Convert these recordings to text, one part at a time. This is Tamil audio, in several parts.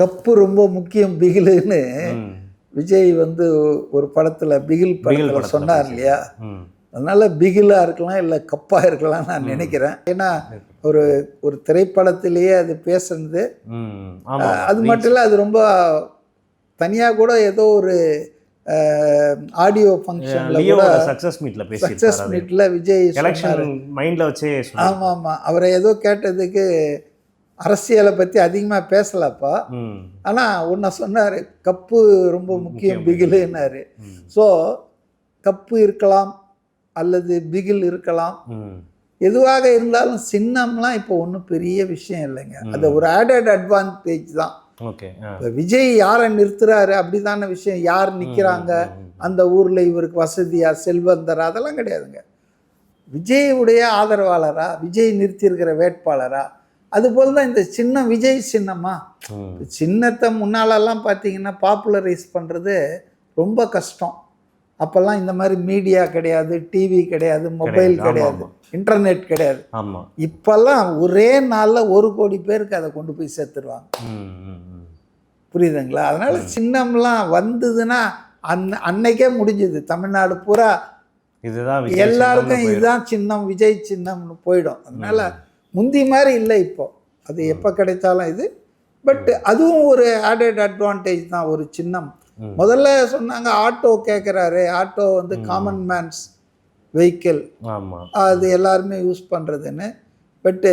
கப்பு ரொம்ப முக்கியம் பிகிலுன்னு விஜய் வந்து ஒரு படத்தில் பிகில் படத்தில் சொன்னார் இல்லையா? அதனால பிகிலாக இருக்கலாம், இல்லை கப்பாக இருக்கலாம் நான் நினைக்கிறேன். ஏன்னா ஒரு ஒரு திரைப்படத்திலேயே அது பேசுனது, அது மட்டும் இல்லை, அது ரொம்ப தனியாக கூட ஏதோ ஒரு ஆடியோ ஃபங்க்ஷனில் கூட சக்ஸஸ் மீட்டில் விஜய் மைண்டில் வச்சே. ஆமாம் ஆமாம், அவரை ஏதோ கேட்டதுக்கு அரசியலை பற்றி அதிகமாக பேசலப்பா, ஆனால் ஒன்றை சொன்னார், கப்பு ரொம்ப முக்கியம் பிகிலுன்னாரு. ஸோ கப்பு இருக்கலாம் அல்லது பிகில் இருக்கலாம், எதுவாக இருந்தாலும் சின்னம்லாம் இப்போ ஒன்றும் பெரிய விஷயம் இல்லைங்க. அது ஒரு ஆடட் அட்வான்டேஜ் தான். இப்போ விஜய் யாரை நிறுத்துறாரு அப்படிதான விஷயம். யார் நிற்கிறாங்க அந்த ஊரில், இவருக்கு வசதியா செல்வந்தரா அதெல்லாம் கிடையாதுங்க. விஜயுடைய ஆதரவாளரா, விஜய் நிறுத்தியிருக்கிற வேட்பாளரா, அதுபோல் தான் இந்த சின்னம். விஜய் சின்னமா, சின்னத்தை முன்னாலெல்லாம் பார்த்தீங்கன்னா பாப்புலரைஸ் பண்ணுறது ரொம்ப கஷ்டம். அப்போல்லாம் இந்த மாதிரி மீடியா கிடையாது, டிவி கிடையாது, மொபைல் கிடையாது, இன்டர்நெட் கிடையாது. இப்போல்லாம் ஒரே நாளில் 1 கோடி பேருக்கு அதை கொண்டு போய் சேர்த்துருவாங்க. புரியுதுங்களா? அதனால் சின்னம்லாம் வந்ததுன்னா அன்னைக்கே முடிஞ்சுது. தமிழ்நாடு பூரா இதுதான் எல்லாருக்கும் இதுதான் சின்னம், விஜய் சின்னம்னு போயிடும். அதனால் முந்தி மாதிரி இல்லை இப்போ. அது எப்போ கிடைச்சாலும் இது. பட் அதுவும் ஒரு ஆடட் அட்வான்டேஜ் தான், ஒரு சின்னம். முதல்ல சொன்னாங்க ஆட்டோ கேட்குறாரு, ஆட்டோ வந்து காமன் மேன்ஸ் வெஹிக்கிள், அது எல்லாருமே யூஸ் பண்ணுறதுன்னு. பட்டு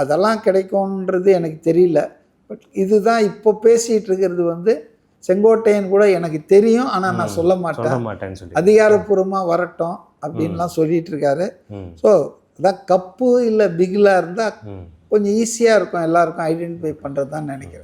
அதெல்லாம் கிடைக்கும்ன்றது எனக்கு தெரியல. பட் இதுதான் இப்போ பேசிகிட்டு இருக்கிறது வந்து செங்கோட்டையன் கூட எனக்கு தெரியும், ஆனால் நான் சொல்ல மாட்டேன், அதிகாரப்பூர்வமாக வரட்டும் அப்படின்லாம் சொல்லிட்டு இருக்காரு. ஸோ அதான் கப்பு இல்லை பிகிலாக இருந்தால் கொஞ்சம் ஈஸியாக இருக்கும் எல்லாருக்கும் ஐடென்டிஃபை பண்ணுறது தான் நினைக்கிறேன்.